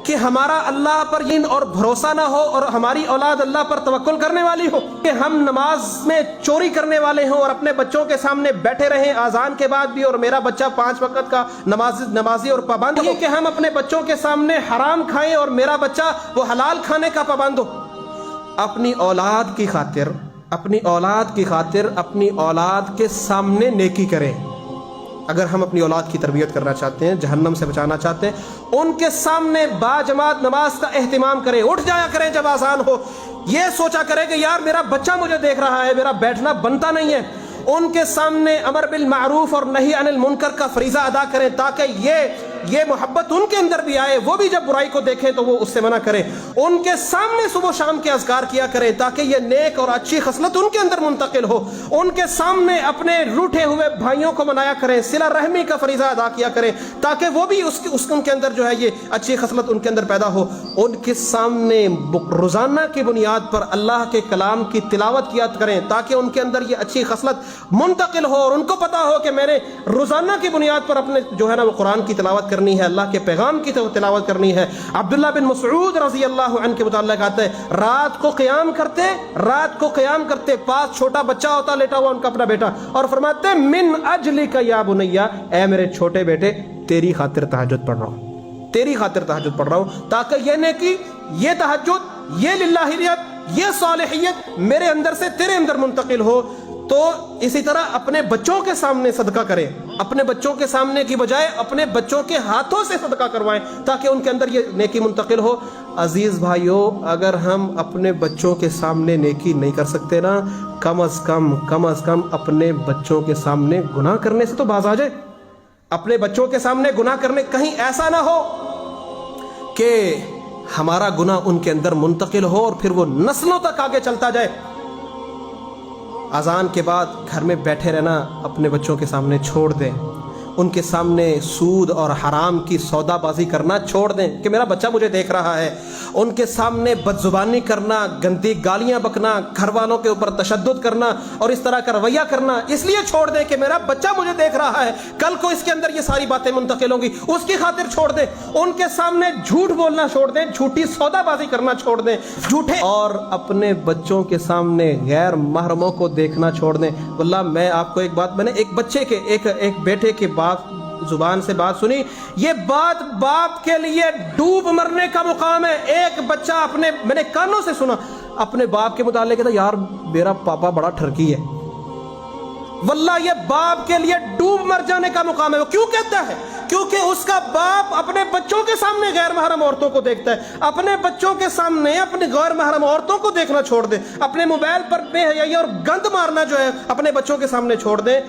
کہ ہمارا اللہ پر یقین اور بھروسہ نہ ہو اور ہماری اولاد اللہ پر توکل کرنے والی ہو، کہ ہم نماز میں چوری کرنے والے ہوں اور اپنے بچوں کے سامنے بیٹھے رہیں اذان کے بعد بھی، اور میرا بچہ 5 وقت کا نمازی اور پابند ہو، کہ ہم اپنے بچوں کے سامنے حرام کھائیں اور میرا بچہ وہ حلال کھانے کا پابند ہو۔ اپنی اولاد کی خاطر اپنی اولاد کے سامنے نیکی کریں۔ اگر ہم اپنی اولاد کی تربیت کرنا چاہتے ہیں، جہنم سے بچانا چاہتے ہیں، ان کے سامنے باجماعت نماز کا اہتمام کریں، اٹھ جایا کریں جب اذان ہو، یہ سوچا کریں کہ یار میرا بچہ مجھے دیکھ رہا ہے، میرا بیٹھنا بنتا نہیں ہے۔ ان کے سامنے امر بالمعروف اور نہی عن المنکر کا فریضہ ادا کریں تاکہ یہ محبت ان کے اندر بھی آئے، وہ بھی جب برائی کو دیکھیں تو وہ اس سے منع کریں۔ ان کے سامنے صبح و شام کے اذکار کیا کریں تاکہ یہ نیک اور اچھی خصلت ان کے اندر منتقل ہو۔ ان کے سامنے اپنے روٹھے ہوئے بھائیوں کو منایا کریں، صلہ رحمی کا فریضہ ادا کیا کریں تاکہ وہ بھی ان کے اندر جو ہے یہ اچھی خصلت ان کے اندر پیدا ہو۔ ان کے سامنے روزانہ کی بنیاد پر اللہ کے کلام کی تلاوت کیا کریں تاکہ ان کے اندر یہ اچھی خصلت منتقل ہو اور ان کو پتا ہو کہ میں نے روزانہ کی بنیاد پر اپنے جو ہے نا وہ قرآن کی تلاوت کرنی ہے، اللہ کے پیغام کی تلاوت کرنی ہے۔ عبداللہ بن مسعود رضی اللہ عنہ کے متعلق آتا ہے، رات کو قیام کرتے پاس چھوٹا بچہ ہوتا لیٹا ہوا ان کا اپنا بیٹا، اور فرماتے من اجلک یا بنیا، اے میرے چھوٹے بیٹے تیری خاطر تہجد پڑھ رہا ہوں تاکہ یہ نیکی، یہ تہجد، یہ للہیت، یہ صالحیت میرے اندر سے تیرے اندر منتقل ہو۔ تو اسی طرح اپنے بچوں کے سامنے صدقہ کریں، اپنے بچوں کے سامنے کی بجائے اپنے بچوں کے ہاتھوں سے صدقہ کروائیں تاکہ ان کے اندر یہ نیکی منتقل ہو۔ عزیز بھائیوں، اگر ہم اپنے بچوں کے سامنے نیکی نہیں کر سکتے نا، کم از کم اپنے بچوں کے سامنے گناہ کرنے سے تو باز آ جائے۔ اپنے بچوں کے سامنے گناہ کرنے، کہیں ایسا نہ ہو کہ ہمارا گناہ ان کے اندر منتقل ہو اور پھر وہ نسلوں تک آگے چلتا جائے۔ اذان کے بعد گھر میں بیٹھے رہنا اپنے بچوں کے سامنے چھوڑ دیں، ان کے سامنے سود اور حرام کی سودا بازی کرنا چھوڑ دیں کہ میرا بچہ مجھے دیکھ رہا ہے۔ ان کے سامنے بدزبانی کرنا، گندی گالیاں بکنا، گھر والوں کے اوپر تشدد کرنا اور اس طرح کا رویہ کرنا اس لیے چھوڑ دیں کہ میرا بچہ مجھے دیکھ رہا ہے، کل کو اس کے اندر یہ ساری باتیں منتقل ہوں گی، اس کی خاطر چھوڑ دیں۔ ان کے سامنے جھوٹ بولنا چھوڑ دیں، جھوٹی سودا بازی کرنا چھوڑ دیں، جھوٹے، اور اپنے بچوں کے سامنے غیر محرموں کو دیکھنا چھوڑ دیں۔ واللہ میں آپ کو ایک بات، میں نے ایک بچے کے ایک بیٹے کے زبان سے بات سنی، یہ بات باپ کے لیے ڈوب مرنے کا مقام ہے۔ ایک بچہ میں نے کانوں سے سنا، اپنے باپ کے متعلق کہتا یار میرا پاپا بڑا ٹھرکی ہے۔ واللہ یہ باپ کے لیے ڈوب مر جانے کا مقام ہے۔ وہ کیوں کہتا ہے؟ کیونکہ اس کا باپ اپنے بچوں کے سامنے غیر محرم عورتوں کو دیکھتا ہے۔ اپنے بچوں کے سامنے اپنے غیر محرم عورتوں کو دیکھنا چھوڑ دیں، اپنے موبائل پر بے حیائی اور گند مارنا جو ہے اپنے بچوں کے سامنے چھوڑ دیں۔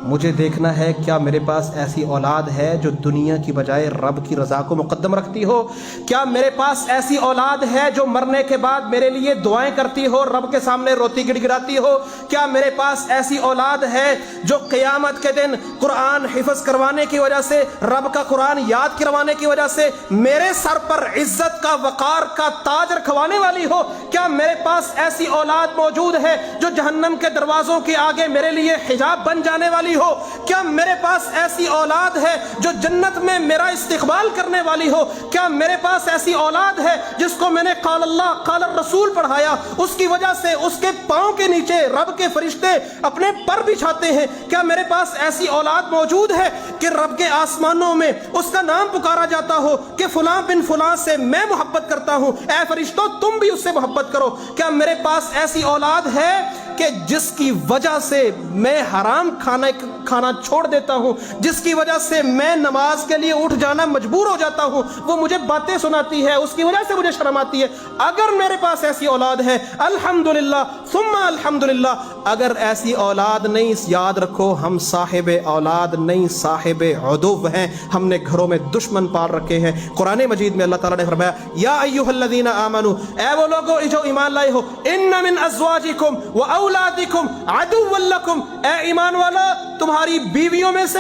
مجھے دیکھنا ہے کیا میرے پاس ایسی اولاد ہے جو دنیا کی بجائے رب کی رضا کو مقدم رکھتی ہو؟ کیا میرے پاس ایسی اولاد ہے جو مرنے کے بعد میرے لیے دعائیں کرتی ہو، رب کے سامنے روتی گڑ گڑاتی ہو؟ کیا میرے پاس ایسی اولاد ہے جو قیامت کے دن قرآن حفظ کروانے کی وجہ سے، رب کا قرآن یاد کروانے کی وجہ سے میرے سر پر عزت کا، وقار کا تاج رکھوانے والی ہو؟ کیا میرے پاس ایسی اولاد موجود ہے جو جہنم کے دروازوں کے آگے میرے لیے حجاب بن جانے والی ہو؟ کیا میرے پاس ایسی اولاد ہے جو جنت میں میرا استقبال کرنے والی ہو؟ کیا میرے پاس ایسی اولاد ہے جس کو میں نے قال اللہ قال الرسول پڑھایا، اس کی وجہ سے اس کے پاؤں کے نیچے رب کے فرشتے اپنے پر بچھاتے ہیں؟ کیا میرے پاس ایسی اولاد موجود ہے کہ رب کے آسمانوں میں اس کا نام پکارا جاتا ہو کہ فلاں بن فلاں سے میں محبت کرتا ہوں، اے فرشتوں تم بھی اس سے محبت کرو؟ کیا میرے پاس ایسی اولاد ہے کہ جس کی وجہ سے میں حرام کھانا چھوڑ دیتا ہوں، جس کی وجہ سے میں نماز کے لیے اٹھ جانا مجبور ہو جاتا ہوں، وہ مجھے باتیں سناتی ہے، اس کی وجہ سے مجھے شرم آتی ہے؟ اگر میرے پاس ایسی اولاد ہے الحمدللہ ثم الحمدللہ، اگر ایسی اولاد نہیں، یاد رکھو ہم صاحب اولاد نہیں، صاحب عدو ہیں، ہم نے گھروں میں دشمن پال رکھے ہیں۔ قرآن مجید میں اللہ تعالیٰ نے فرمایا یا ایھا الذین آمنوا، اے وہ لوگو جو ایمان لائے ہو، ان من ازواجکم واولادکم عدوا لکم، اے ایمان والا تمہاری بیویوں میں سے،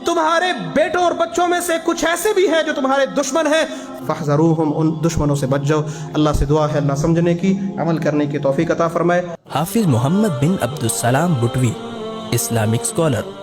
تمہارے بیٹوں اور بچوں میں سے کچھ ایسے بھی ہیں جو تمہارے دشمن ہیں، فاحذروہم، ان دشمنوں سے بچ جاؤ۔ اللہ سے دعا ہے اللہ سمجھنے کی، عمل کرنے کی توفیق عطا فرمائے۔ حافظ محمد بن عبدالسلام بٹوی، اسلامک اسکالر۔